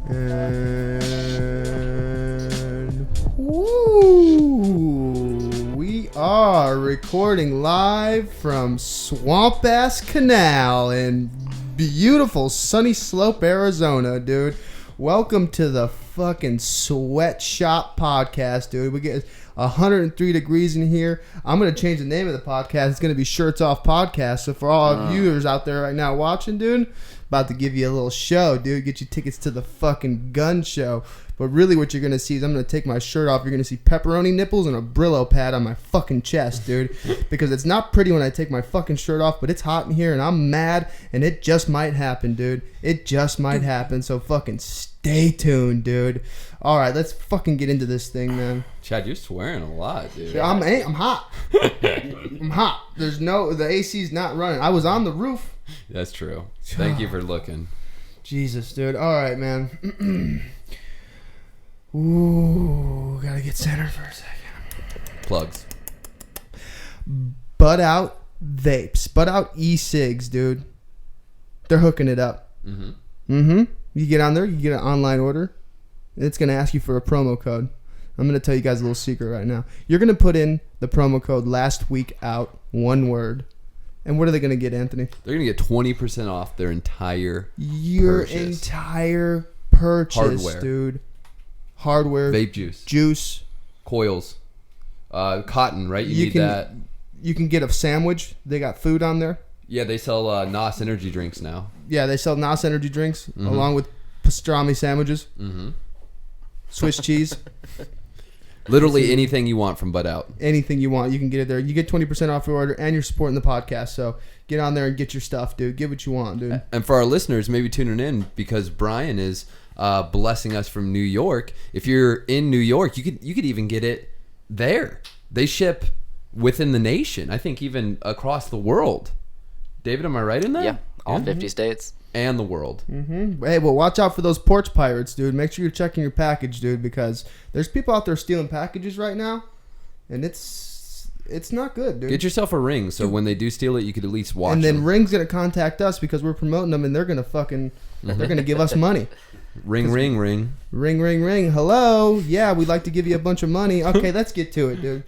And woo, we are recording live from Swamp Ass Canal in beautiful Sunny Slope, Arizona, dude. Welcome to the fucking Sweatshop podcast, dude. We get 103 degrees in here. I'm going to change the name of the podcast. It's going to be Shirts Off Podcast. So for all our viewers out there right now watching, dude, about to give you a little show, dude. Get you tickets to the fucking gun show. But really what you're going to see is I'm going to take my shirt off. You're going to see pepperoni nipples and a Brillo pad on my fucking chest, dude. Because it's not pretty when I take my fucking shirt off, but it's hot in here and I'm mad and it just might happen, dude. It just might happen. So fucking stay tuned, dude. All right, let's fucking get into this thing, man. Chad, you're swearing a lot, dude. I'm hot. I'm hot. The AC's not running. I was on the roof. That's true. Thank you for looking. Jesus, dude. All right, man. Ooh, gotta get centered for a second. Plugs. Bud Out vapes. Bud Out e-cigs, dude. They're hooking it up. You get on there, you get an online order. It's going to ask you for a promo code. I'm going to tell you guys a little secret right now. You're going to put in the promo code last week out, one word. And what are they going to get, Anthony? They're going to get 20% off their entire entire purchase, hardware, dude. Hardware. Vape juice. Coils. Cotton, right? You need that. You can get a sandwich. They got food on there. Yeah, they sell NOS energy drinks now. Yeah, they sell NOS energy drinks along with pastrami sandwiches. Swiss cheese. Literally anything you want from Bud Out. Anything you want, you can get it there. You get 20% off your order, and you're supporting the podcast. So get on there and get your stuff, dude. Get what you want, dude. And for our listeners, maybe tuning in because Bryne is blessing us from New York. If you're in New York, you could even get it there. They ship within the nation. I think even across the world. David, am I right in that? Yeah, all 50 states. And the world. Hey, well, watch out for those porch pirates, dude. Make sure you're checking your package, dude, because there's people out there stealing packages right now, and it's not good, dude. Get yourself a Ring, so when they do steal it, you could at least watch and then them. Ring's gonna contact us because we're promoting them, and they're gonna fucking they're gonna give us money. Ring. Ring. Hello, yeah, we'd like to give you a bunch of money. Okay, let's get to it, dude.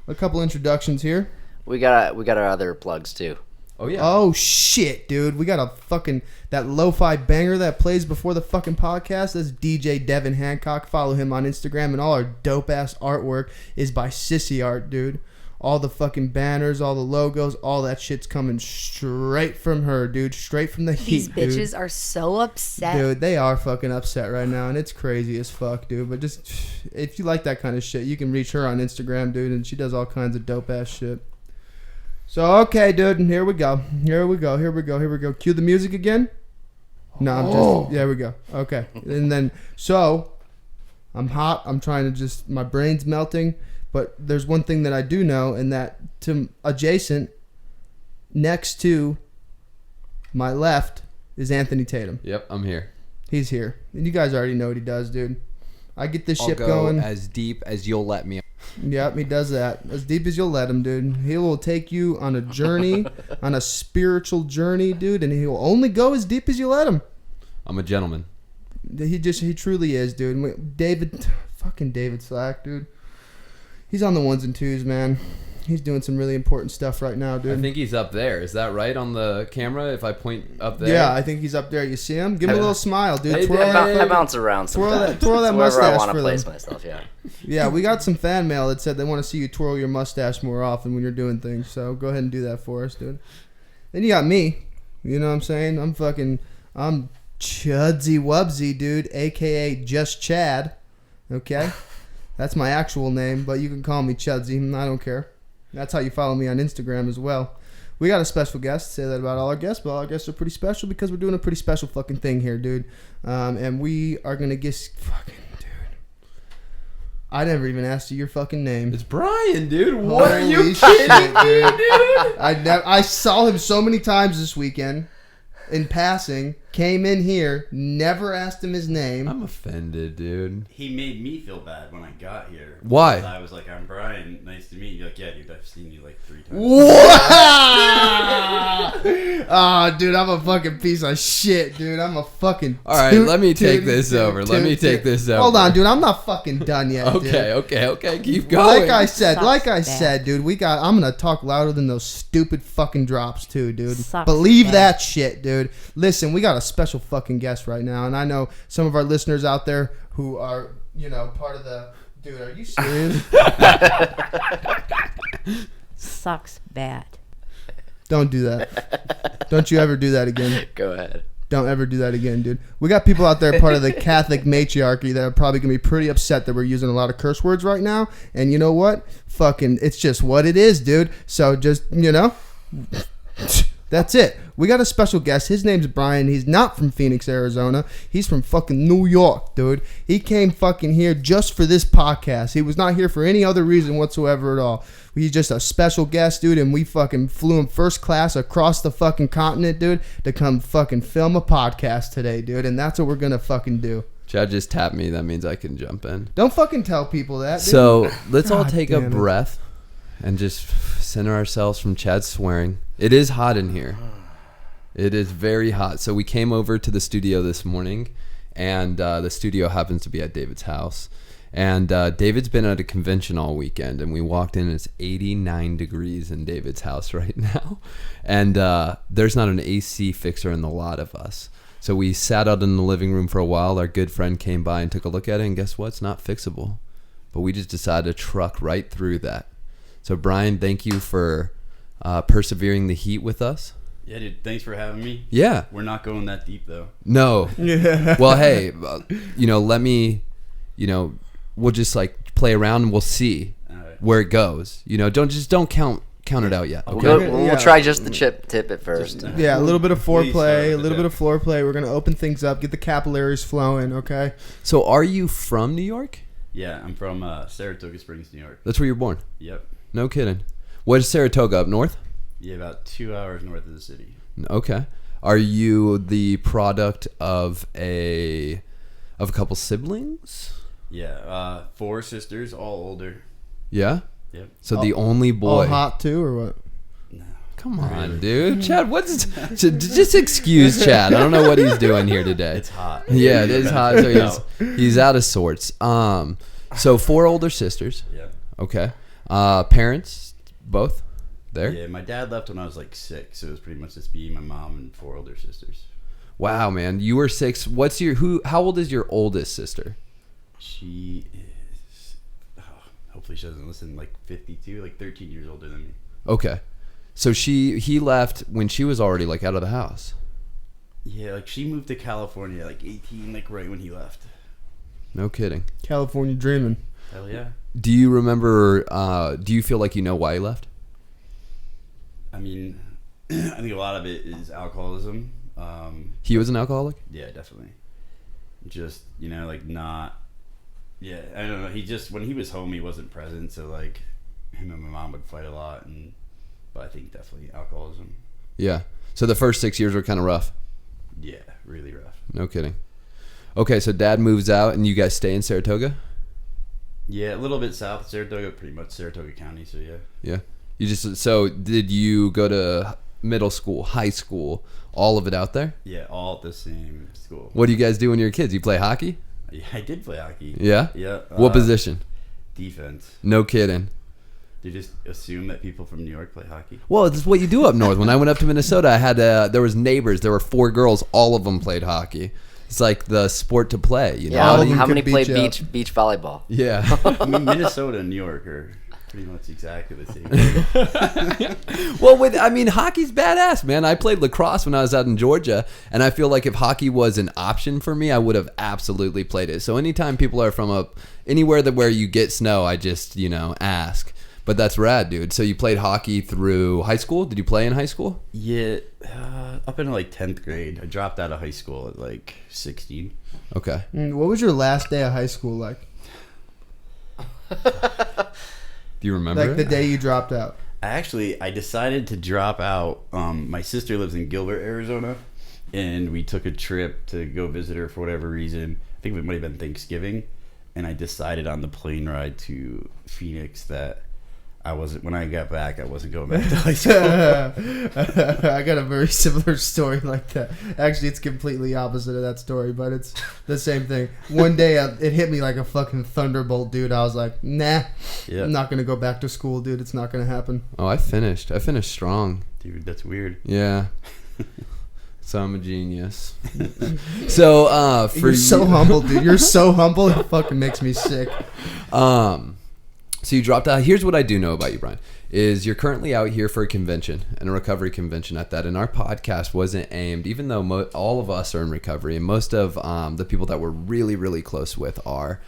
A couple introductions here. We got our other plugs too. Oh yeah. Oh shit, dude. We got a fucking that lo-fi banger that plays before the fucking podcast. That's DJ Devin Hancock. Follow him on Instagram, and all our dope ass artwork is by Sissy Art, dude. All the fucking banners, all the logos, all that shit's coming straight from her, dude. Straight from the heat, dude. These bitches are so upset. Dude, they are fucking upset right now, and it's crazy as fuck, dude. But just, if you like that kind of shit, you can reach her on Instagram, dude, and she does all kinds of dope ass shit. So, okay, dude, and here we go. Cue the music again? No, there we go. Okay. And then, so, I'm hot. I'm trying to just, my brain's melting. But there's one thing that I do know, and that to adjacent, next to my left, is Anthony Tatum. Yep, I'm here. He's here. And you guys already know what he does, dude. I get this shit I'll go going. as deep as you'll let me. Yep, he does that. As deep as you'll let him, dude. He will take you on a journey, on a spiritual journey, dude, and he will only go as deep as you let him. I'm a gentleman. He truly is, dude. Fucking David Slack, dude. He's on the ones and twos, man. He's doing some really important stuff right now, dude. I think he's up there. Is that right on the camera if I point up there? Yeah, I think he's up there. You see him? Give him a little smile, dude. Hey, I bounce around sometimes. Twirl that Wherever mustache I want for to place them. myself, yeah. Yeah, we got some fan mail that said they want to see you twirl your mustache more often when you're doing things. So go ahead and do that for us, dude. Then you got me. You know what I'm saying? I'm Chudsy Wubsy, dude, a.k.a. Just Chad. Okay? That's my actual name, but you can call me Chudsy. I don't care. That's how you follow me on Instagram as well. We got a special guest. Say that about all our guests, but all our guests are pretty special because we're doing a pretty special fucking thing here, dude. And we are going to get fucking... I never even asked you your fucking name. It's Bryne, dude. What are you Holy kidding shit, me, dude? dude? I saw him so many times this weekend in passing. came in here, never asked him his name. I'm offended, dude. He made me feel bad when I got here. Why? Because I was like, I'm Bryne. Nice to meet you. Like, yeah, dude, I've seen you like 3 times. Oh, dude, I'm a fucking piece of shit, dude. I'm a fucking. All right, let me take this over. Let me take this over. Hold on, dude. I'm not fucking done yet. Okay, dude. okay. Keep going. Like I said, Sucks dude, I'm gonna talk louder than those stupid fucking drops too, dude. Sucks Believe bad. that shit, dude. Listen, we got a special fucking guest right now, and I know some of our listeners out there who are, part of the. Dude, are you serious? Sucks bad. Don't do that. Don't you ever do that again. Go ahead. Don't ever do that again, dude. We got people out there part of the Catholic matriarchy that are probably going to be pretty upset that we're using a lot of curse words right now. And you know what? Fucking, it's just what it is, dude. So just, that's it. We got a special guest. His name's Bryne. He's not from Phoenix, Arizona. He's from fucking New York, dude. He came fucking here just for this podcast. He was not here for any other reason whatsoever at all. He's just a special guest, dude, and we fucking flew him first class across the fucking continent, dude, to come fucking film a podcast today, dude, and that's what we're gonna fucking do. Chad just tapped me. That means I can jump in. Don't fucking tell people that, dude. So let's all God take a damn it. breath and just center ourselves from Chad swearing. It is hot in here. It is very hot. So we came over to the studio this morning, and the studio happens to be at David's house. And David's been at a convention all weekend, and we walked in, and it's 89 degrees in David's house right now. And there's not an AC fixer in the lot of us. So we sat out in the living room for a while. Our good friend came by and took a look at it, and guess what? It's not fixable. But we just decided to truck right through that. So, Bryne, thank you for persevering the heat with us. Yeah, dude, thanks for having me. Yeah. We're not going that deep, though. No. Yeah. Well, hey, let me, we'll just like play around and we'll see All right. where it goes. Don't count it out yet. We'll, Okay. go, we'll try just the tip at first. Yeah, a little bit of Please start foreplay, with a little the bit of foreplay. We're gonna open things up, get the capillaries flowing. Okay. So, are you from New York? Yeah, I'm from Saratoga Springs, New York. That's where you're born. Yep. No kidding. What is Saratoga, up north? Yeah, about 2 hours north of the city. Okay. Are you the product of a couple siblings? Yeah, 4 sisters, all older. Yeah. Yep. So the only boy. All hot too, or what? No. Come on, dude. Chad, just excuse Chad. I don't know what he's doing here today. It's hot. Yeah, it is hot. So he's out of sorts. So 4 older sisters. Yeah. Okay. Parents, both there. Yeah, my dad left when I was like 6, so it was pretty much just me, my mom, and 4 older sisters. Wow, man, you were 6. How old is your oldest sister? She is, hopefully she doesn't listen, like 52, like 13 years older than me. Okay. So he left when she was already like out of the house. Yeah, like she moved to California like 18, like right when he left. No kidding. California dreaming. Hell yeah. Do you remember? Do you feel like you know why he left? I mean, I think a lot of it is alcoholism. He was an alcoholic. Yeah, definitely. Just, like not. Yeah, I don't know. He just, when he was home, he wasn't present. So like, him and my mom would fight a lot, but I think definitely alcoholism. Yeah. So the first 6 years were kind of rough. Yeah, really rough. No kidding. Okay, so dad moves out, and you guys stay in Saratoga. Yeah, a little bit south of Saratoga, pretty much Saratoga County. So yeah. Yeah. So did you go to middle school, high school, all of it out there? Yeah, all at the same school. What do you guys do when you're kids? You play hockey? Yeah, I did play hockey. Yeah? Yeah. What position? Defense. No kidding. They just assume that people from New York play hockey. Well, it's what you do up north. When I went up to Minnesota, I had there was neighbors. There were 4 girls. All of them played hockey. It's like the sport to play, you know? Yeah, All of them how many could play beat you up. beach volleyball? Yeah. I mean, Minnesota and New York are pretty much exactly the same. Well, hockey's badass, man. I played lacrosse when I was out in Georgia, and I feel like if hockey was an option for me, I would have absolutely played it. So anytime people are from anywhere where you get snow, I just, ask. But that's rad, dude. So you played hockey through high school? Did you play in high school? Yeah, up into like 10th grade. I dropped out of high school at like 16. Okay. What was your last day of high school like? Do you remember? Like the day you dropped out. I decided to drop out. My sister lives in Gilbert, Arizona, and we took a trip to go visit her for whatever reason. I think it might have been Thanksgiving, and I decided on the plane ride to Phoenix that when I got back, I wasn't going back to high school. I got a very similar story like that. Actually, it's completely opposite of that story, but it's the same thing. One day, it hit me like a fucking thunderbolt, dude. I was like, nah, I'm not going to go back to school, dude. It's not going to happen. Oh, I finished strong. Dude, that's weird. Yeah. So I'm a genius. So for You're so humble, dude. You're so humble. It fucking makes me sick. So you dropped out. Here's what I do know about you, Bryne, is you're currently out here for a convention, and a recovery convention at that. And our podcast wasn't aimed, even though all of us are in recovery, and most of the people that we're really, really close with are.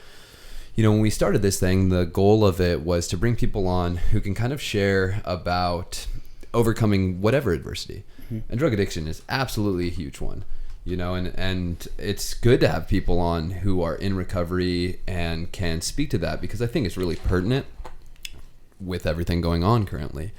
You know, when we started this thing, the goal of it was to bring people on who can kind of share about overcoming whatever adversity. And drug addiction is absolutely a huge one. You know, and it's good to have people on who are in recovery and can speak to that, because I think it's really pertinent with everything going on currently.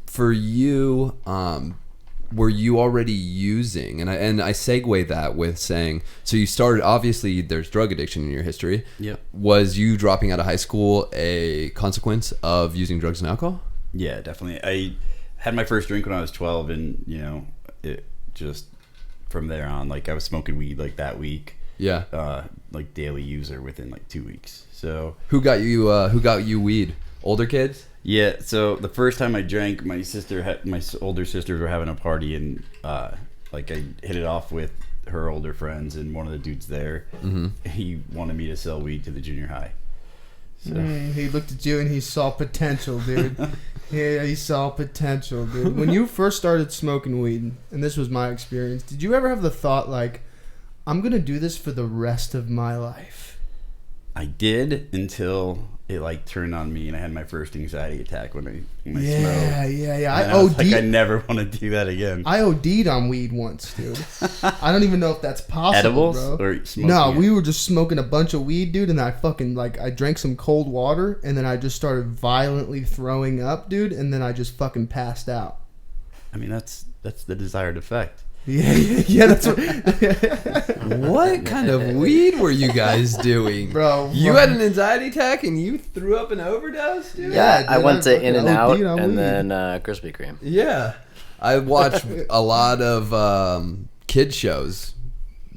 For you, were you already using, and I segue that with saying, so you started, obviously there's drug addiction in your history. Yep. Was you dropping out of high school a consequence of using drugs and alcohol? Yeah, definitely. I had my first drink when I was 12, and, you know, it just... from there on, like, I was smoking weed like that week. Yeah. Like daily user within like 2 weeks. So who got you weed? Older kids? Yeah. So the first time I drank, my older sisters were having a party, and like I hit it off with her older friends, and one of the dudes there, he wanted me to sell weed to the junior high. So. He looked at you and he saw potential, dude. Yeah, he saw potential, dude. When you first started smoking weed, and this was my experience, did you ever have the thought, like, I'm going to do this for the rest of my life? I did, until it like turned on me, and I had my first anxiety attack when I smoked. Yeah. I was like, I never want to do that again. I OD'd on weed once, dude. I don't even know if that's possible, Edibles, bro. or smoking? No, we were just smoking a bunch of weed, dude, and I fucking, like, I drank some cold water, and then I just started violently throwing up, dude, and then I just fucking passed out. I mean, that's the desired effect. Yeah, that's what... What kind of weed were you guys doing? Bro, you had an anxiety attack and you threw up an overdose, dude? Yeah, dude, I went to fucking In-N-Out OD'd on and weed. then Krispy Kreme. Yeah. I watched a lot of kid shows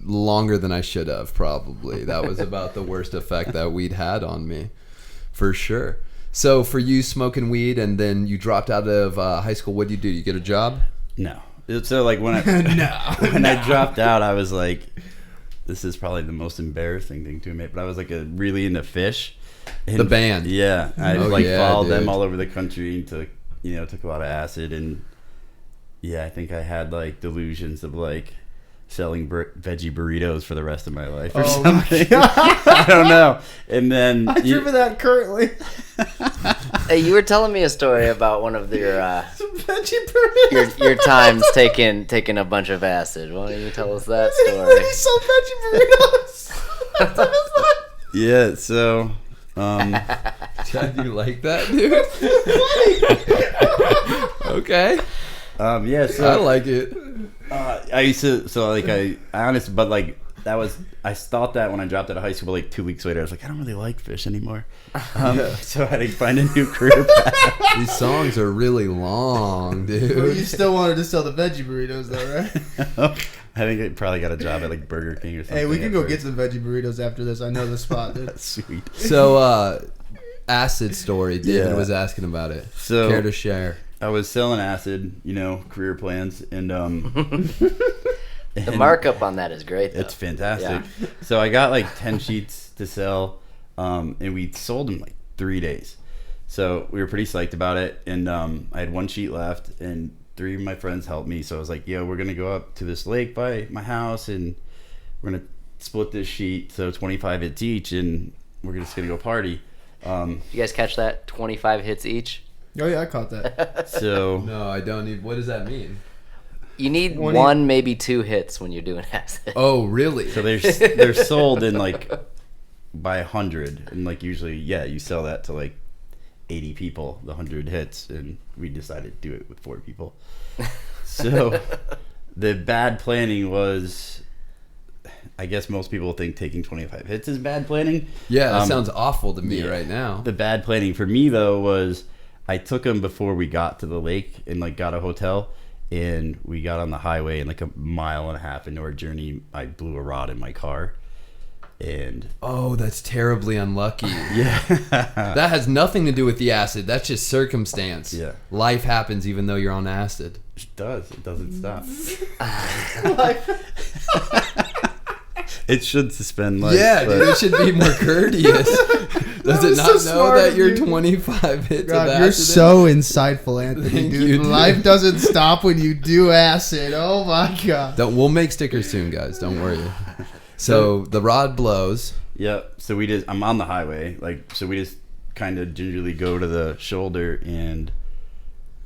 longer than I should have, probably. That was about the worst effect that weed had on me, for sure. So for you, smoking weed, and then you dropped out of high school, what did you do? You get a job? No. So like when I I dropped out, I was like, this is probably the most embarrassing thing to admit, but I was like really into Fish. And, The band. Yeah. I Yeah, followed them dude. all over the country, and took a lot of acid, and yeah, I think I had like delusions of like selling veggie burritos for the rest of my life or something. I don't know. And then I dream of that currently. Hey, you were telling me a story about one of your Some veggie burritos. your times taking a bunch of acid. Why don't you tell us that And he story? sold veggie burritos. That's what yeah, so Do you like that, dude? Okay. yeah, so I like it. I used to, so like I honestly, but like that was, I thought that when I dropped out of high school, but like 2 weeks later, I was like, I don't really like Fish anymore. So I had to find a new career path. These songs are really long, Well, dude. you still wanted to sell the veggie burritos, though, right? I think I probably got a job at like Burger King or something. Hey, we can at go first. get some veggie burritos after this. I know the spot, dude. Sweet. So, acid story. David Yeah. was asking about it. So- Care to share? I was selling acid, career plans, and The markup on that is great, though. it's fantastic. So I got like 10 sheets to sell, and we sold them like 3 days. So we were pretty psyched about it, and I had 1 sheet left, and 3 of my friends helped me. So I was like, yo, we're gonna go up to this lake by my house, and we're gonna split this sheet, so 25 hits each, and we're just gonna go party. You guys catch that? 25 hits each. Oh, yeah, I caught that. So No, I don't need. What does that mean? You need 20 1, maybe 2 hits when you're doing acid. Oh, really? So they're sold in like by 100, and like usually, yeah, you sell that to like 80 people, the 100 hits, and we decided to do it with 4 people. So The bad planning was, I guess most people think taking 25 hits is bad planning. Yeah, that sounds awful to me yeah. right now. The bad planning for me though was I took him before we got to the lake and like got a hotel, and we got on the highway, and like a mile and a half into our journey I blew a rod in my car. And Oh, that's terribly unlucky. yeah. That has nothing to do with the acid. That's just circumstance. Yeah. Life happens even though you're on acid. It does. It doesn't stop. It should suspend life. Yeah, but dude, it should be more courteous. Does it was not so know smart that of you're you. 25 hits God, of you're acid? so insightful, Anthony, Thank dude. you, dude. Life doesn't stop when you do acid. Oh my god. We'll make stickers soon, guys. Don't worry. So the rod blows. Yep. So I'm on the highway, so we just kind of gingerly go to the shoulder, and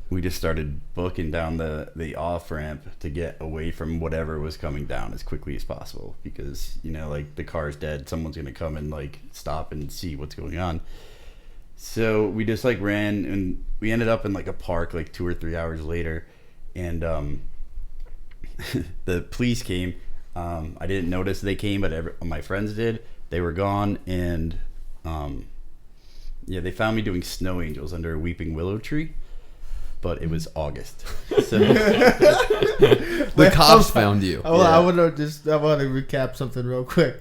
we just started booking down the off ramp to get away from whatever was coming down as quickly as possible, because like the car's dead, someone's gonna come and like stop and see what's going on. So we just like ran, and we ended up in like a park like 2 or 3 hours later, and the police came. I didn't notice they came, but my friends did. They were gone, and they found me doing snow angels under a weeping willow tree, but it was August. So The cops found you. Oh, Yeah. I want to recap something real quick.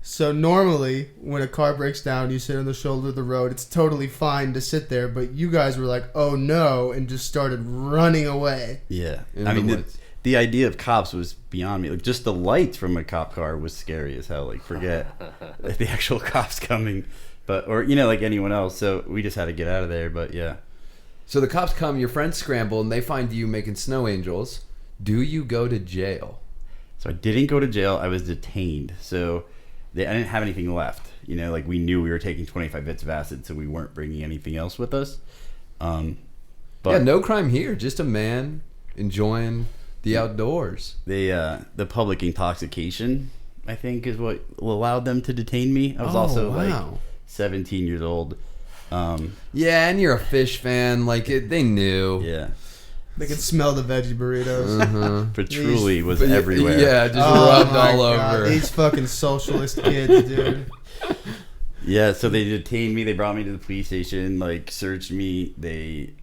So normally, when a car breaks down, you sit on the shoulder of the road. It's totally fine to sit there, but you guys were like, "Oh no!" and just started running away. yeah, In I the mean, woods. the idea of cops was beyond me. Like just the lights from a cop car was scary as hell. Like forget like, the actual cops coming, or like anyone else. So we just had to get out of there. But yeah. So the cops come, your friends scramble, and they find you making snow angels. Do you go to jail? So I didn't go to jail. I was detained. So I didn't have anything left. Like we knew we were taking 25 hits of acid, so we weren't bringing anything else with us. But Yeah, no crime here. Just a man enjoying the outdoors. the public intoxication, I think, is what allowed them to detain me. I was also like 17 years old. Yeah, and you're a fish fan. They knew. Yeah. They could smell the veggie burritos. Uh-huh. Patchouli was everywhere. Yeah, just Oh rubbed my all God, over. these fucking socialist kids, dude. Yeah, so they detained me. They brought me to the police station, searched me.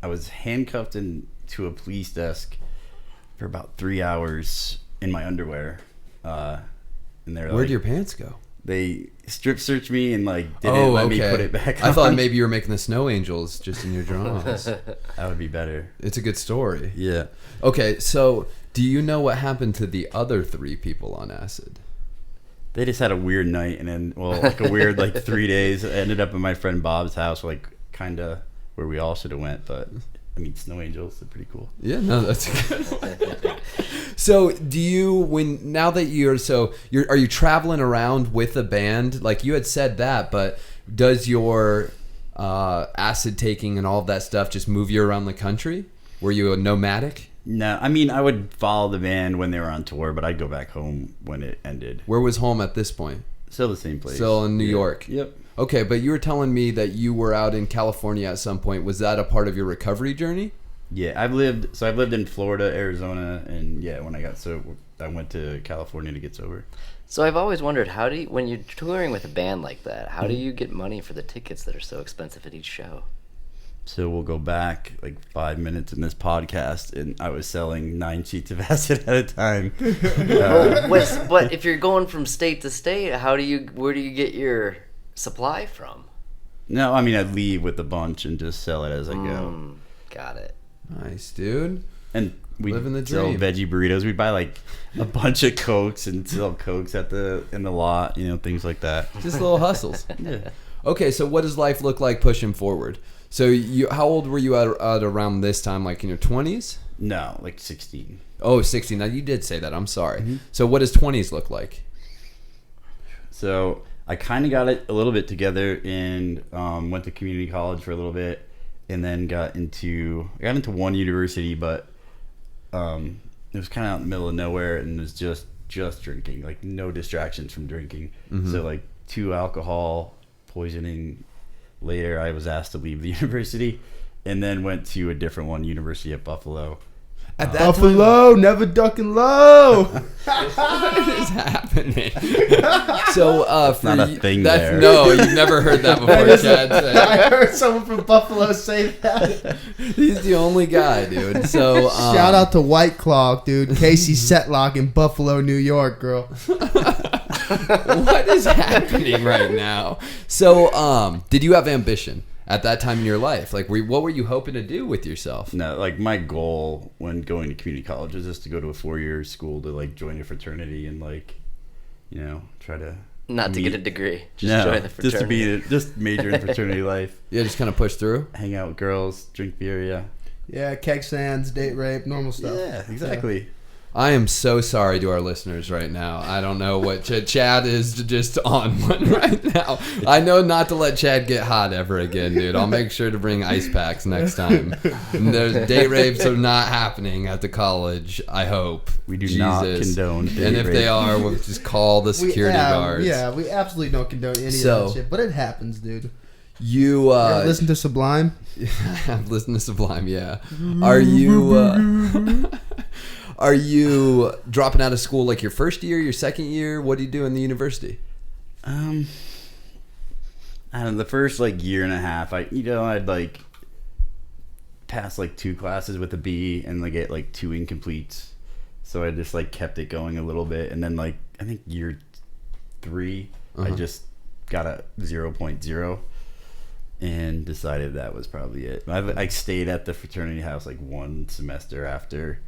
I was handcuffed into a police desk for about 3 hours in my underwear. And they're Where'd your pants go? They strip searched me and didn't let me put it back on. I thought maybe you were making the snow angels just in your drawers. That would be better. It's a good story. Yeah. Okay, so do you know what happened to the other 3 people on acid? They just had a weird night, and then a weird 3 days. I ended up at my friend Bob's house, kind of where we all should have went. But I mean, snow angels are pretty cool. Yeah, no, that's good. So, do you are you traveling around with a band? Like you had said that, but does your acid taking and all of that stuff just move you around the country? Were you a nomadic? No, I mean, I would follow the band when they were on tour, but I'd go back home when it ended. Where was home at this point? Still the same place. Still in New York. Yep. Okay, but you were telling me that you were out in California at some point. Was that a part of your recovery journey? Yeah, I've lived in Florida, Arizona, and when I got sober, I went to California to get sober. So I've always wondered, when you're touring with a band like that, how do you get money for the tickets that are so expensive at each show? So we'll go back 5 minutes in this podcast, and I was selling 9 sheets of acid at a time. But if you're going from state to state, where do you get your supply from? No, I mean, I'd leave with a bunch and just sell it as I go. Got it. Nice, dude. And we Living the sell dream. veggie burritos. We'd buy a bunch of Cokes and sell Cokes in the lot, things like that. Just little hustles. Yeah. Okay, so what does life look like pushing forward? So how old were you at around this time? In your 20s? No, 16. Oh, 16. Now, you did say that. I'm sorry. Mm-hmm. So what does 20s look like? So I kind of got it a little bit together and went to community college for a little bit, and then got into one university, but it was kind of out in the middle of nowhere, and it was just drinking, no distractions from drinking. Mm-hmm. So 2 alcohol poisoning later, I was asked to leave the university, and then went to a different one, University at Buffalo. At that Buffalo, never ducking low. what is happening? So, for not a you- thing that's, there. No, you've never heard that before, Chad. Say. I heard someone from Buffalo say that. He's the only guy, dude. So, Shout out to White Claw, dude. Casey Setlock in Buffalo, New York, girl. what is happening right now? So, did you have ambition at that time in your life? Like, what were you hoping to do with yourself? No, like my goal when going to community college was just to go to a 4-year school to like join a fraternity and like, you know, try to Not to meet- get a degree, just join the fraternity. just to be just major in fraternity life, Yeah, just kind of push through. hang out with girls, drink beer, yeah. Yeah, keg stands, date rape, normal stuff. Yeah, exactly. I am so sorry to our listeners right now. I don't know what Chad is just on one right now. I know not to let Chad get hot ever again, dude. I'll make sure to bring ice packs next time. And there's date rapes are not happening at the college. I hope We do not condone date And if they rape. are, we'll just call the security guards. Yeah, we absolutely don't condone any So- of that shit, but it happens, dude. You ever listen to Sublime? I've listened to Sublime. Yeah. Are you? Are you dropping out of school like your first year, your second year? What do you do in the university? I don't know, the first like year and a half, I'd like pass like 2 classes with a B and like get like 2 incompletes. So I just like kept it going a little bit, and then like I think year 3, I just got a 0.0 and decided that was probably it. I stayed at the fraternity house like 1 semester after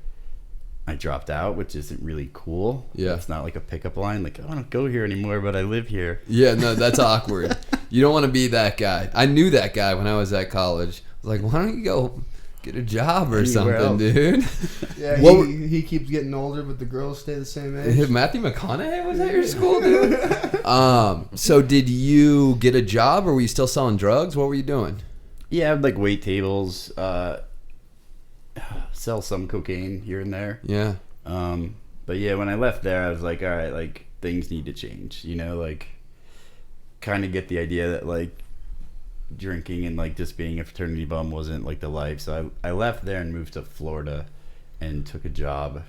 I dropped out, which isn't really cool. Yeah. It's not like a pickup line, like, I don't go here anymore, but I live here. Yeah, no, that's awkward. You don't want to be that guy. I knew that guy when I was at college. I was like, why don't you go get a job or Anywhere something, else. dude? Yeah, What he keeps getting older, but the girls stay the same age. Matthew McConaughey was at your school, dude? So did you get a job or were you still selling drugs? What were you doing? Yeah, I'd like wait tables, sell some cocaine here and there. Yeah. But yeah, when I left there, I was like, all right, like things need to change, you know, like kind of get the idea that like drinking and like just being a fraternity bum wasn't like the life. So I left there and moved to Florida and took a job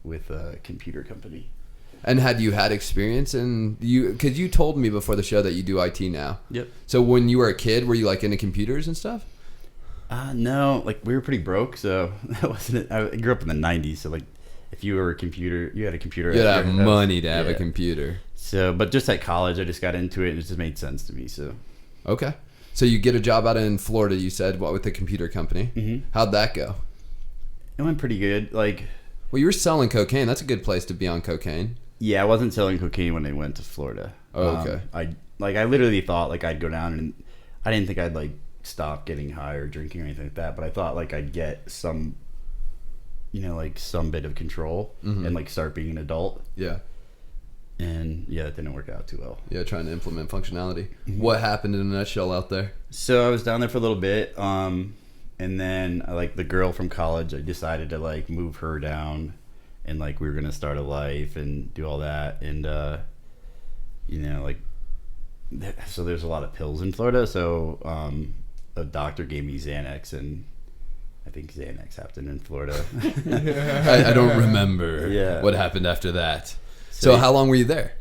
with a computer company. And had you had experience in you? Because you told me before the show that you do IT now. Yep. So when you were a kid, were you like into computers and stuff? No, like we were pretty broke, so that wasn't it. I grew up in the 90s, so like if you were a computer, you had a computer. You had to at have your house. money to have a Yeah. computer. So, but just at college, I just got into it and it just made sense to me. So, Okay. So you get a job out in Florida, you said, what, with a computer company. Mhm. How'd that go? it went pretty good. Like, Well, you were selling cocaine. That's a good place to be on cocaine. yeah, I wasn't selling cocaine when I went to Florida. Oh, okay. I literally thought like I'd go down and I didn't think I'd like stop getting high or drinking or anything like that, but I thought like I'd get some, you know, like some bit of control and like start being an adult. Yeah. And yeah, it didn't work out too well. Yeah, trying to implement functionality. What happened in a nutshell out there? So I was down there for a little bit, and then like the girl from college, I decided to like move her down, and like we were gonna start a life and do all that, and you know, like so there's a lot of pills in Florida, so a doctor gave me Xanax, and I think Xanax happened in Florida. I don't remember Yeah. what happened after that. So how long were you there?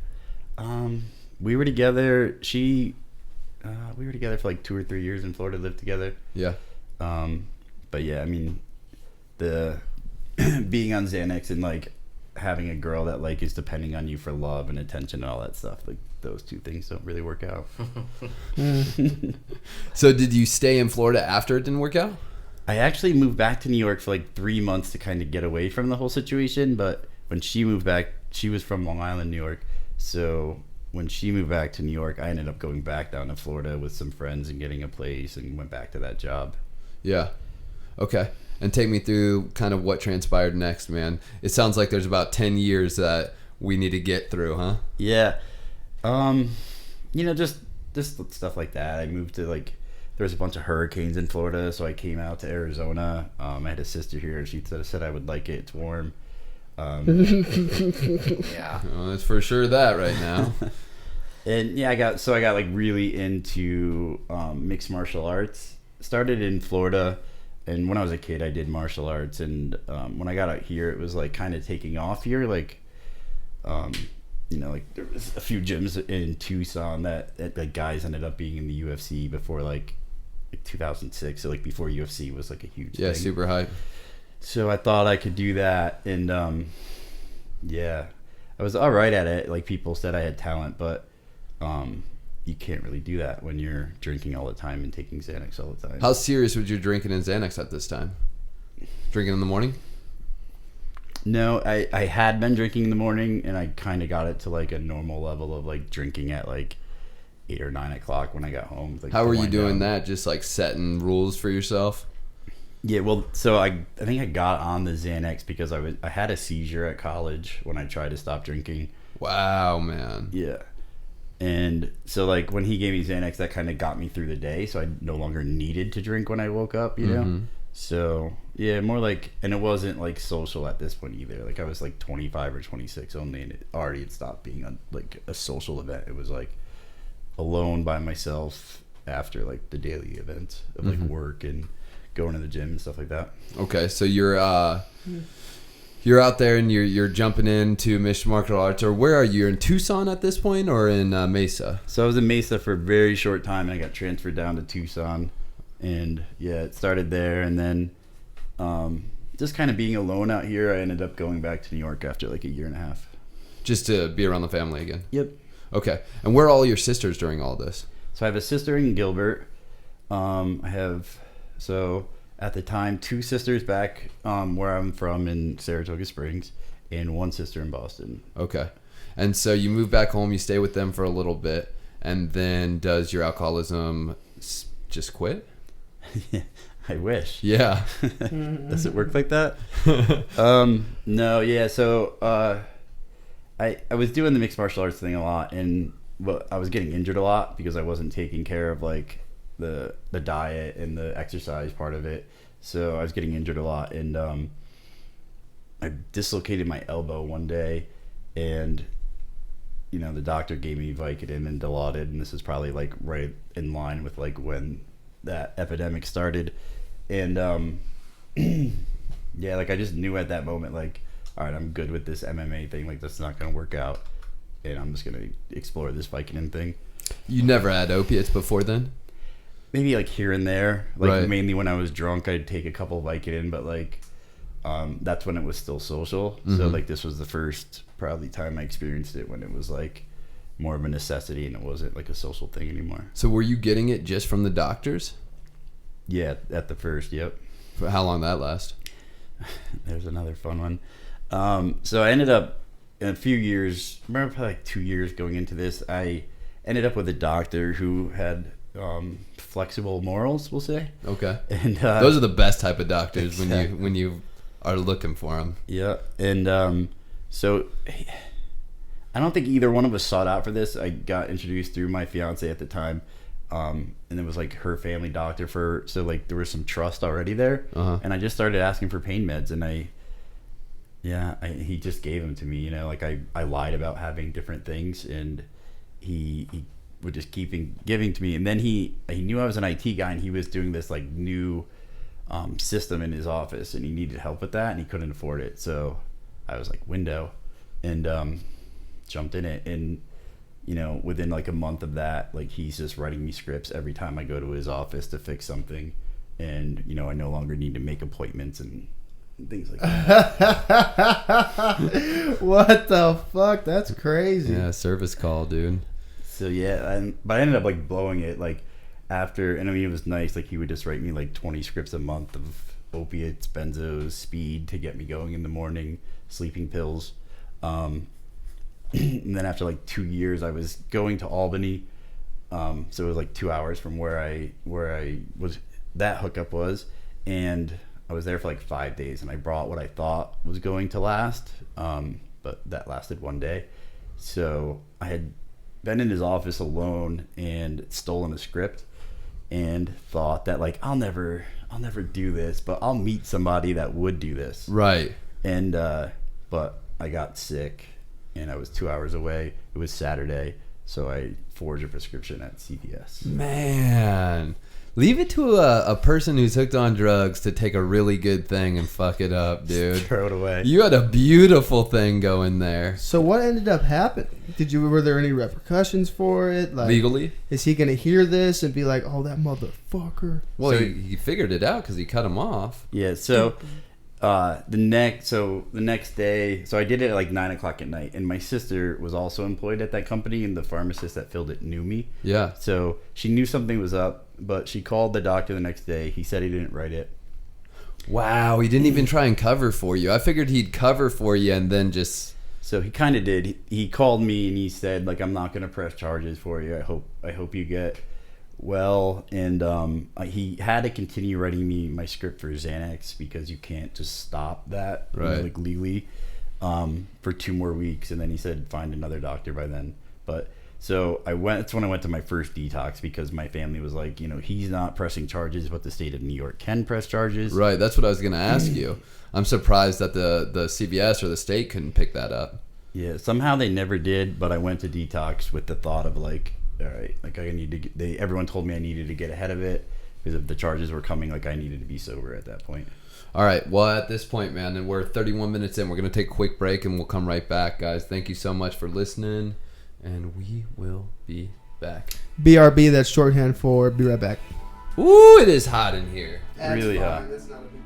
We were together. We were together for like 2 or 3 years in Florida. Lived together. Yeah. But yeah, I mean, the being on Xanax and like having a girl that like is depending on you for love and attention and all that stuff, like those two things don't really work out. So did you stay in Florida after it didn't work out? I actually moved back to New York for like 3 months to kind of get away from the whole situation. But when she moved back, she was from Long Island, New York. So when she moved back to New York, I ended up going back down to Florida with some friends and getting a place and went back to that job. Yeah. Okay. And take me through kind of what transpired next, man. It sounds like there's about 10 years that we need to get through, huh? Yeah. You know, just stuff like that. I moved to like, there was a bunch of hurricanes in Florida, so I came out to Arizona. I had a sister here, and she said I would like it. It's warm. Yeah. Well, that's for sure that right now. And yeah, I got like really into mixed martial arts. Started in Florida, and when I was a kid, I did martial arts, and when I got out here, it was like kind of taking off here. Like, like there was a few gyms in Tucson that like guys ended up being in the UFC before like 2006. So like before UFC was like a huge thing. Super hype. So I thought I could do that, and I was all right at it. Like people said I had talent, but you can't really do that when you're drinking all the time and taking Xanax all the time. How serious was your drinking and Xanax at this time? Drinking in the morning? No, I had been drinking in the morning, and I kind of got it to like a normal level of like drinking at like 8 or 9 o'clock when I got home. Like, how were you doing that? Just like setting rules for yourself? Yeah, well, so I think I got on the Xanax because I had a seizure at college when I tried to stop drinking. Wow, man. Yeah. And so like when he gave me Xanax, that kind of got me through the day, so I no longer needed to drink when I woke up, you know? So yeah, more like, and it wasn't like social at this point either. Like I was like 25 or 26 only, and it already had stopped being like a social event. It was like alone by myself after like the daily events of like work and going to the gym and stuff like that. Okay, so you're out there and you're jumping into mixed martial arts, or where are you? You're in Tucson at this point, or in Mesa? So I was in Mesa for a very short time, and I got transferred down to Tucson, and yeah, it started there, and then just kind of being alone out here, I ended up going back to New York after like a year and a half. Just to be around the family again? Yep. Okay, and where are all your sisters during all this? So I have a sister in Gilbert. I have, so at the time, 2 sisters back where I'm from in Saratoga Springs, and 1 sister in Boston. Okay. And so you move back home, you stay with them for a little bit, and then does your alcoholism just quit? I wish. Yeah. Does it work like that? No, yeah. So I was doing the mixed martial arts thing a lot, and I was getting injured a lot because I wasn't taking care of like the diet and the exercise part of it. So I was getting injured a lot, and I dislocated my elbow one day, and the doctor gave me Vicodin and Dilaudid, and this is probably like right in line with like when that epidemic started. And yeah, like I just knew at that moment, like, all right, I'm good with this MMA thing, like that's not gonna work out, and I'm just gonna explore this Vicodin thing. You never had opiates before then? Maybe like here and there, like right. Mainly when I was drunk, I'd take a couple Vicodin, but like that's when it was still social. So like this was the first probably time I experienced it when it was like more of a necessity and it wasn't like a social thing anymore. So were you getting it just from the doctors? Yeah, at the first, yep. For how long that last? There's another fun one. So I ended up in a few years, I remember probably like 2 years going into this, I ended up with a doctor who had flexible morals, we'll say. Okay. And those are the best type of doctors exactly. when you are looking for them. Yeah, and so I don't think either one of us sought out for this. I got introduced through my fiance at the time, and it was like her family doctor so like there was some trust already there, and I just started asking for pain meds, and he just gave them to me. Like I lied about having different things, and he would just keep giving to me. And then he knew I was an IT guy, and he was doing this like new system in his office, and he needed help with that, and he couldn't afford it. So I was like, window, and jumped in it. And within like a month of that, like he's just writing me scripts every time I go to his office to fix something, and I no longer need to make appointments and things like that. What the fuck? That's crazy. Yeah, service call, dude. So yeah, but I ended up like blowing it like after, and I mean it was nice. Like he would just write me like 20 scripts a month of opiates, benzos, speed to get me going in the morning, sleeping pills. And then after like 2 years, I was going to Albany, so it was like 2 hours from where I was, that hookup was, and I was there for like 5 days, and I brought what I thought was going to last, but that lasted 1 day. So I had been in his office alone and stolen a script, and thought that like I'll never do this, but I'll meet somebody that would do this. Right. And but I got sick, and I was 2 hours away. It was Saturday, So I forged a prescription at CVS. Man, leave it to a person who's hooked on drugs to take a really good thing and fuck it up, dude. Throw it away. You had a beautiful thing going there. So what ended up happening? Were there any repercussions for it? Like, Legally? is he gonna hear this and be like, "Oh, that motherfucker"? Well, So- he figured it out because he cut him off. Yeah, so the next day, so I did it at like 9:00 at night, and my sister was also employed at that company, and the pharmacist that filled it knew me. Yeah. So she knew something was up, but she called the doctor the next day. He said he didn't write it. Wow, he didn't even try and cover for you. I figured he'd cover for you and then just... So he kind of did. He called me and he said, like, I'm not gonna press charges for you. I hope you get well. And he had to continue writing me my script for Xanax because you can't just stop that, Right. like legally, for 2 more weeks. And then he said find another doctor by then. But so that's when I went to my first detox because my family was like, he's not pressing charges, but the state of New York can press charges. Right, that's what I was going to ask you. I'm surprised that the CVS or the state couldn't pick that up. Yeah, somehow they never did, but I went to detox with the thought of like, all right, like I need to everyone told me I needed to get ahead of it because if the charges were coming, like I needed to be sober at that point. All right, well, at this point, man, and we're 31 minutes in. We're going to take a quick break, and we'll come right back, guys. Thank you so much for listening, and we will be back. BRB, that's shorthand for "Be Right Back." Ooh, it is hot in here. Really hot. That's not a big deal.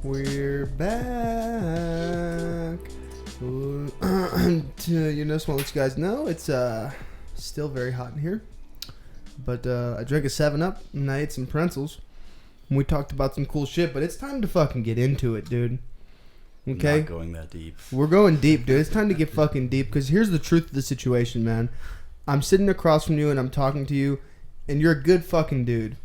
We're back. Just want to let you guys know it's still very hot in here. But I drank a 7-Up and I ate some pretzels. And we talked about some cool shit, but it's time to fucking get into it, dude. Okay? Not going that deep. We're going deep, dude. It's time to get fucking deep because here's the truth of the situation, man. I'm sitting across from you and I'm talking to you, and you're a good fucking dude.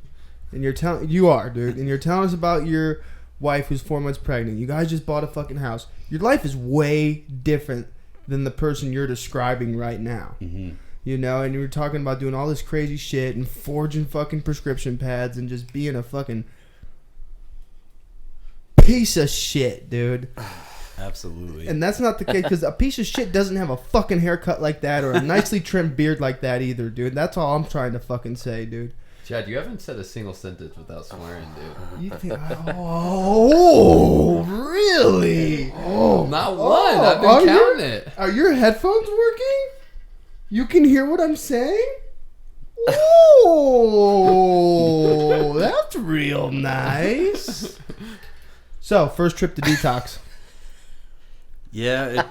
And you're telling you are, dude. And you're telling us about your wife who's 4 months pregnant. You guys just bought a fucking house. Your life is way different than the person you're describing right now. Mm-hmm. And you were talking about doing all this crazy shit and forging fucking prescription pads and just being a fucking piece of shit, dude. Absolutely. And that's not the case because a piece of shit doesn't have a fucking haircut like that or a nicely trimmed beard like that either, dude. That's all I'm trying to fucking say, dude. Chad, you haven't said a single sentence without swearing, dude. You think? Oh, really? Oh, not one. I've been counting it. Are your headphones working? You can hear what I'm saying? Oh, that's real nice. So, first trip to detox. Yeah,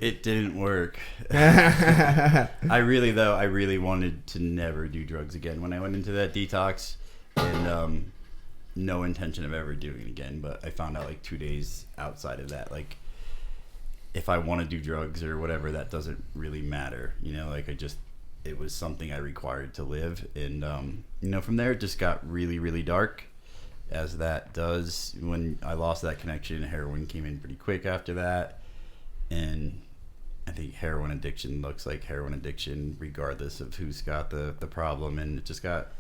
it didn't work. I really wanted to never do drugs again when I went into that detox, and no intention of ever doing it again. But I found out like 2 days outside of that, like if I want to do drugs or whatever, that doesn't really matter. It was something I required to live, and from there it just got really, really dark, as that does. When I lost that connection, heroin came in pretty quick after that, and I think heroin addiction looks like heroin addiction regardless of who's got the problem, and it just got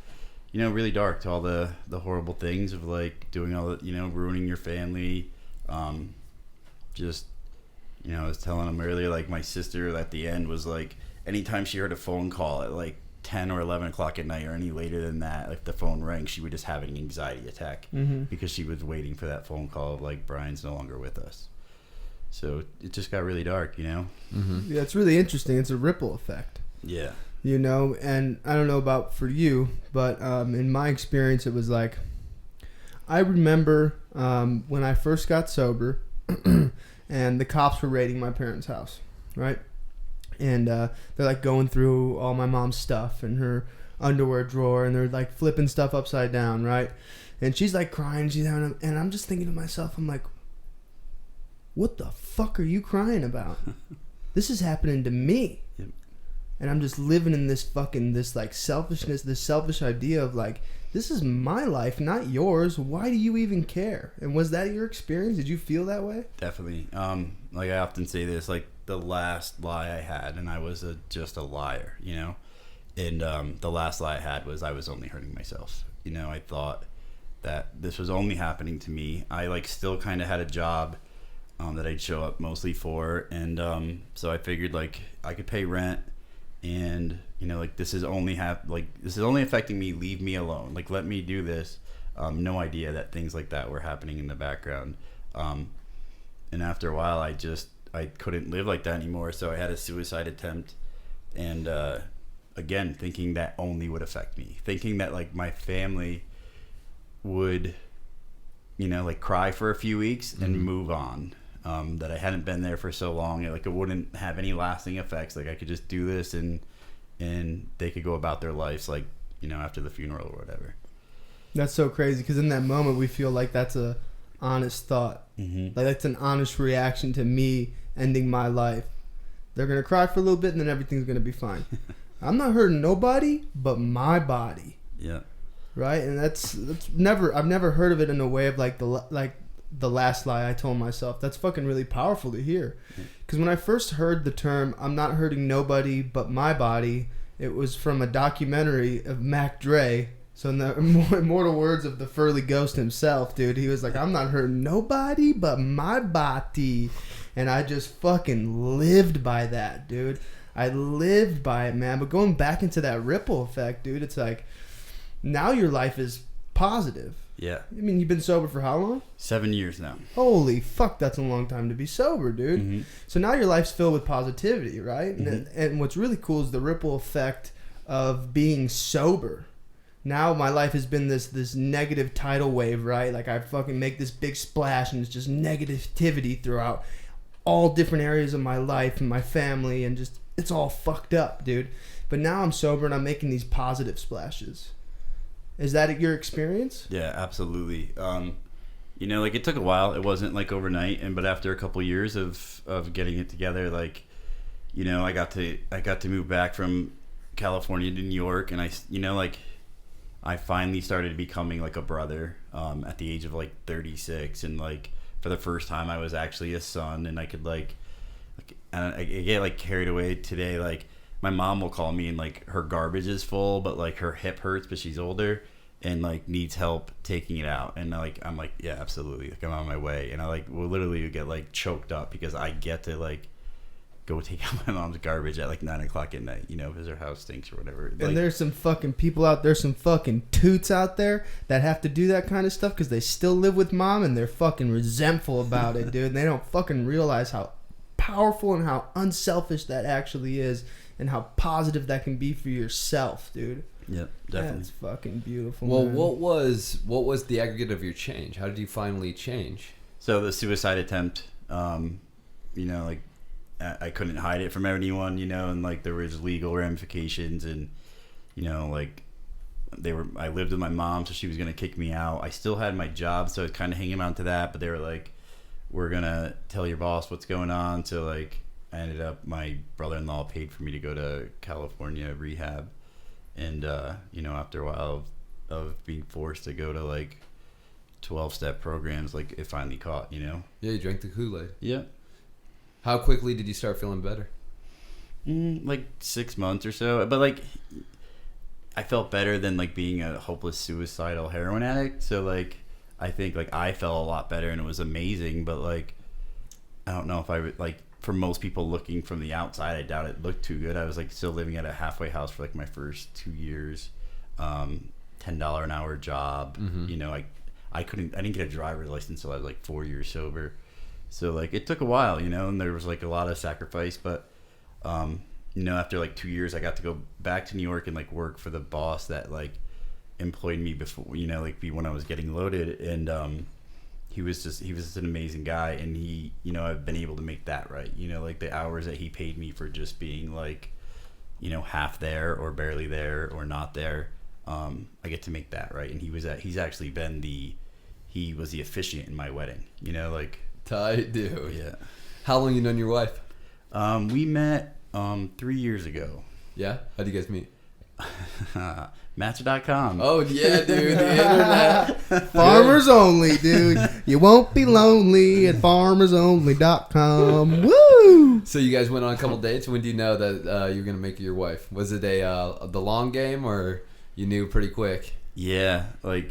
really dark to all the horrible things of like doing all the ruining your family. I was telling him earlier, like my sister at the end was like, anytime she heard a phone call at like 10 or 11 o'clock at night or any later than that, like the phone rang, she would just have an anxiety attack because she was waiting for that phone call of like, Bryne's no longer with us. So it just got really dark, Mm-hmm. Yeah, it's really interesting. It's a ripple effect. Yeah. And I don't know about for you, but in my experience, it was like, I remember when I first got sober and the cops were raiding my parents' house, right? And they're like going through all my mom's stuff and her underwear drawer, and they're like flipping stuff upside down, right? And she's like crying, and I'm just thinking to myself, I'm like, what the fuck are you crying about? This is happening to me. Yep. And I'm just living in this fucking, this like selfishness, this selfish idea of like, this is my life, not yours. Why do you even care? And was that your experience? Did you feel that way? Definitely. Like I often say this, like the last lie I had, and I was just a liar, you know? And the last lie I had was I was only hurting myself. You know, I thought that this was only happening to me. I like still kind of had a job that I'd show up mostly for. And so I figured like I could pay rent, and you know, like this is only this is only affecting me. Leave me alone. Like let me do this. No idea that things like that were happening in the background. And after a while, I couldn't live like that anymore. So I had a suicide attempt, and again, thinking that only would affect me, thinking that like my family would, you know, like cry for a few weeks and move on. That I hadn't been there for so long, like it wouldn't have any lasting effects. Like I could just do this and they could go about their lives, like, you know, after the funeral or whatever. That's so crazy, because in that moment we feel like that's a honest thought. Like that's an honest reaction to me ending my life. They're gonna cry for a little bit and then everything's gonna be fine. I'm not hurting nobody but my body. Yeah. Right? And that's never, I've never heard of it in a way of like the last lie I told myself. That's fucking really powerful to hear. Because when I first heard the term, I'm not hurting nobody but my body, it was from a documentary of Mac Dre. So in the immortal words of the Furley Ghost himself, dude, he was like, I'm not hurting nobody but my body. And I just fucking lived by that, dude. I lived by it, man. But going back into that ripple effect, dude, it's like, now your life is positive. Yeah. I mean, you've been sober for how long? 7 years now. Holy fuck, that's a long time to be sober, dude. So now your life's filled with positivity, right? And what's really cool is the ripple effect of being sober. Now my life has been this negative tidal wave, right? Like I fucking make this big splash and it's just negativity throughout all different areas of my life and my family, and just it's all fucked up, dude. But now I'm sober and I'm making these positive splashes. Is that your experience? Yeah, absolutely. You know, like it took a while. It wasn't like overnight, but after a couple years of getting it together, like, you know, I got to move back from California to New York, and I finally started becoming like a brother at the age of like 36, and like for the first time I was actually a son, and I could and I get like carried away today. Like my mom will call me and like her garbage is full, but like her hip hurts, but she's older and like needs help taking it out, and I'm like, yeah, absolutely, like I'm on my way, and I like will literally get like choked up because I get to like go take out my mom's garbage at like 9:00 at night, you know, because her house stinks or whatever. And there's some fucking people out there, some fucking toots out there that have to do that kind of stuff because they still live with mom and they're fucking resentful about it, dude. And they don't fucking realize how powerful and how unselfish that actually is, and how positive that can be for yourself, dude. Yeah, definitely. That's fucking beautiful. Well, man. what was the aggregate of your change? How did you finally change? So the suicide attempt, you know, like I couldn't hide it from anyone, you know, and like there was legal ramifications, and you know, like I lived with my mom, so she was gonna kick me out. I still had my job, so I was kind of hanging on to that, but they were like, we're gonna tell your boss what's going on. So like I ended up, my brother-in-law paid for me to go to California rehab, and you know, after a while of being forced to go to like 12-step programs, like it finally caught, you know. Yeah, you drank the Kool-Aid. Yeah. How quickly did you start feeling better? Like 6 months or so, but like I felt better than like being a hopeless suicidal heroin addict. So like I think like I felt a lot better, and it was amazing. But like I don't know if I would, like, for most people looking from the outside, I doubt it looked too good. I was like still living at a halfway house for like my first 2 years, $10 an hour job. You know, I didn't get a driver's license until I was like 4 years sober. So like it took a while, you know, and there was like a lot of sacrifice, but you know, after like 2 years, I got to go back to New York and like work for the boss that like employed me before, you know, like when I was getting loaded, and he was just an amazing guy, and he, you know, I've been able to make that right, you know, like the hours that he paid me for just being like, you know, half there or barely there or not there, I get to make that right. And he was actually he was the officiant in my wedding, you know, like Tight, dude. Yeah. How long you known your wife? We met 3 years ago. Yeah? How'd you guys meet? Match.com. Oh, yeah, dude. The internet. Farmers only, dude. You won't be lonely at farmersonly.com. Woo! So you guys went on a couple dates. When do you know that you were going to make her your wife? Was it the long game, or you knew pretty quick? Yeah, like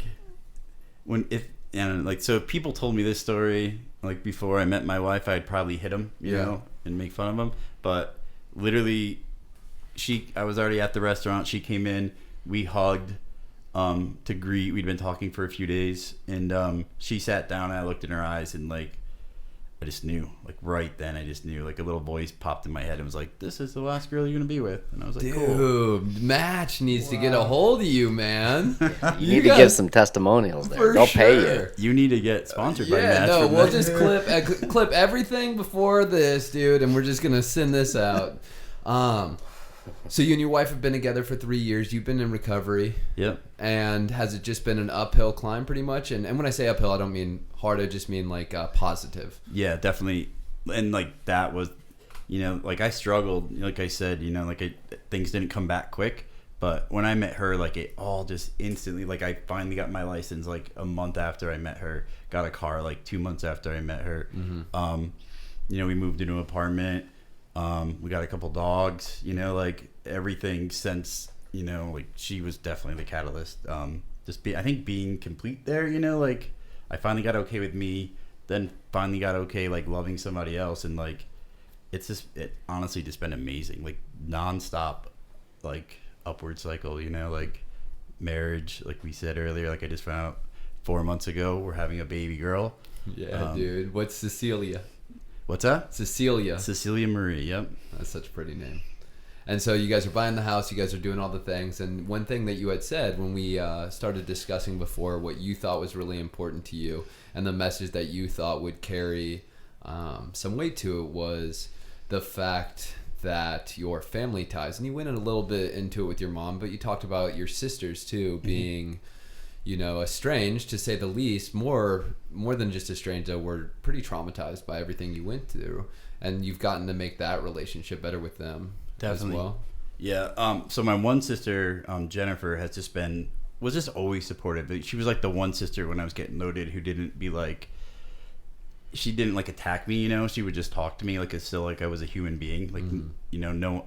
so if people told me this story like before I met my wife, I'd probably hit them, you know, and make fun of them. But literally, I was already at the restaurant. She came in, we hugged to greet. We'd been talking for a few days, and she sat down. And I looked in her eyes, and like I just knew, like right then, I just knew. Like a little voice popped in my head and was like, "This is the last girl you're gonna be with." And I was like, Dude, "Cool." Match needs to get a hold of you, man. You need to give some testimonials there. For They'll pay sure. you. You need to get sponsored by Yeah, Match. no, from we'll that. just clip everything before this, dude, and we're just gonna send this out. So you and your wife have been together for 3 years. You've been in recovery. Yep. And has it just been an uphill climb, pretty much? And when I say uphill, I don't mean hard. I just mean like positive. Yeah, definitely. And like that was, you know, like I struggled. Like I said, you know, like things didn't come back quick. But when I met her, like it all just instantly, like I finally got my license like a month after I met her. Got a car like 2 months after I met her. Mm-hmm. You know, we moved into an apartment. We got a couple dogs. You know, like everything since, you know, like she was definitely the catalyst. I think being complete there. You know, like I finally got okay with me. Then finally got okay like loving somebody else, and like it honestly just been amazing, like nonstop, like upward cycle, you know, like marriage, like we said earlier, like I just found out 4 months ago we're having a baby girl. Yeah, dude. What's Cecilia? What's that? Cecilia Marie. Yep. That's such a pretty name. And so you guys are buying the house, you guys are doing all the things, and one thing that you had said when we started discussing before what you thought was really important to you and the message that you thought would carry some weight to it was the fact that your family ties, and you went in a little bit into it with your mom, but you talked about your sisters too being, you know, estranged to say the least, more than just estranged, though, were pretty traumatized by everything you went through, and you've gotten to make that relationship better with them. Definitely. As well. Yeah. So my one sister, Jennifer, was just always supportive. She was like the one sister when I was getting loaded who didn't she didn't like attack me, you know. She would just talk to me like I was a human being. Like, you know,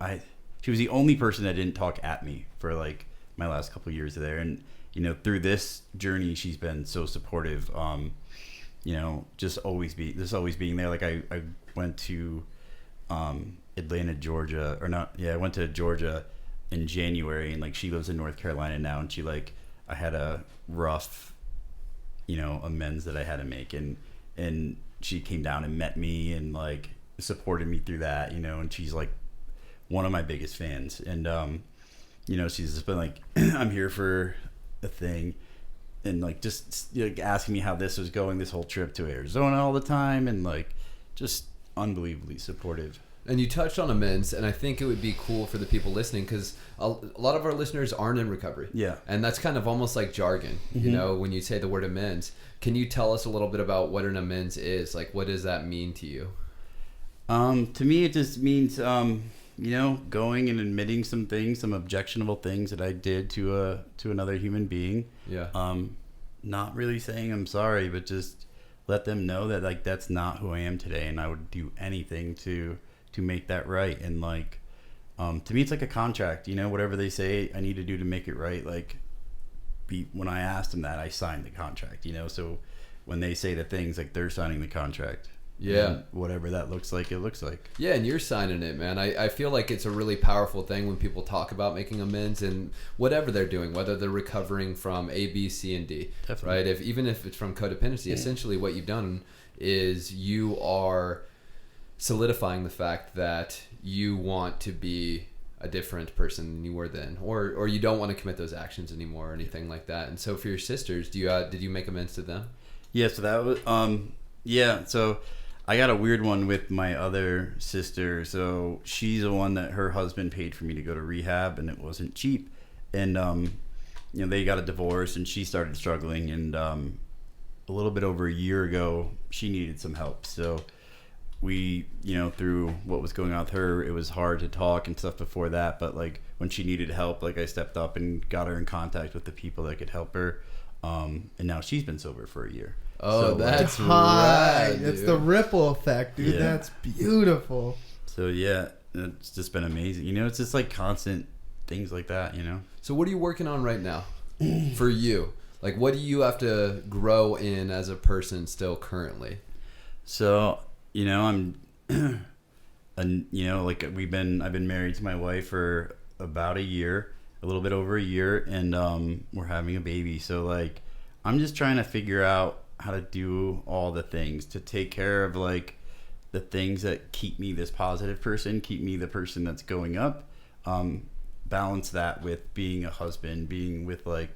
she was the only person that didn't talk at me for like my last couple of years there. And, you know, through this journey, she's been so supportive. You know, just always being there. Like I went to, Atlanta, Georgia, I went to Georgia in January, and like she lives in North Carolina now, and I had a rough, you know, amends that I had to make, and she came down and met me and like supported me through that, you know, and she's like one of my biggest fans, and you know, she's just been like, I'm here for a thing, and like just like asking me how this was going, this whole trip to Arizona all the time, and like just unbelievably supportive. And you touched on amends, and I think it would be cool for the people listening because a lot of our listeners aren't in recovery. Yeah. And that's kind of almost like jargon, you know, when you say the word amends. Can you tell us a little bit about what an amends is? Like, what does that mean to you? To me, it just means, you know, going and admitting some things, some objectionable things that I did to another human being. Yeah. Not really saying I'm sorry, but just let them know that like that's not who I am today, and I would do anything to make that right. And like to me it's like a contract, you know, whatever they say I need to do to make it right. Like when I asked them that, I signed the contract, you know, so when they say the things, like they're signing the contract. Yeah. Whatever that looks like, it looks like. Yeah, and you're signing it, man. I feel like it's a really powerful thing when people talk about making amends and whatever they're doing, whether they're recovering from A, B, C, and D. Definitely. Right? Even if it's from codependency, essentially what you've done is you are solidifying the fact that you want to be a different person than you were then, or you don't want to commit those actions anymore or anything like that. And so for your sisters, did you make amends to them? Yeah, so that was so I got a weird one with my other sister. So she's the one that her husband paid for me to go to rehab, and it wasn't cheap. And you know, they got a divorce, and she started struggling, and a little bit over a year ago, she needed some help. So we, through what was going on with her, it was hard to talk and stuff before that. But like when she needed help, like I stepped up and got her in contact with the people that could help her. And now she's been sober for a year. Oh, So, that's Hi. right. It's dude. the ripple effect, dude. Yeah. That's beautiful. So yeah, it's just been amazing. It's just like constant things like that. So what are you working on right now for you? Like, what do you have to grow in as a person still currently? So I'm, like I've been married to my wife for about a year, a little bit over a year, and we're having a baby. So like, I'm just trying to figure out how to do all the things to take care of like the things that keep me this positive person, keep me the person that's going up. Balance that with being a husband, being with like,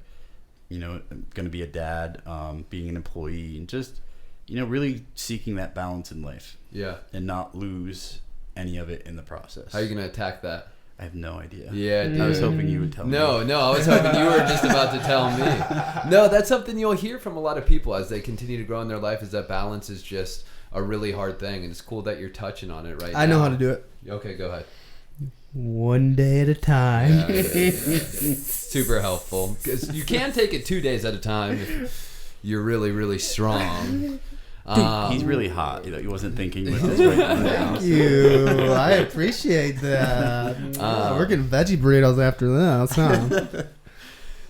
going to be a dad, being an employee, and just, really seeking that balance in life. Yeah. And not lose any of it in the process. How are you going to attack that? I have no idea. Yeah, dude. I was hoping you would tell me. No, I was hoping you were just about to tell me. No, that's something you'll hear from a lot of people as they continue to grow in their life, is that balance is just a really hard thing, and it's cool that you're touching on it right now. I know how to do it. Okay, go ahead. One day at a time. Yeah, super helpful. Because you can take it 2 days at a time if you're really, really strong. He's really hot. He wasn't thinking with this right now. Thank you. I appreciate that. We're getting veggie burritos after this, huh?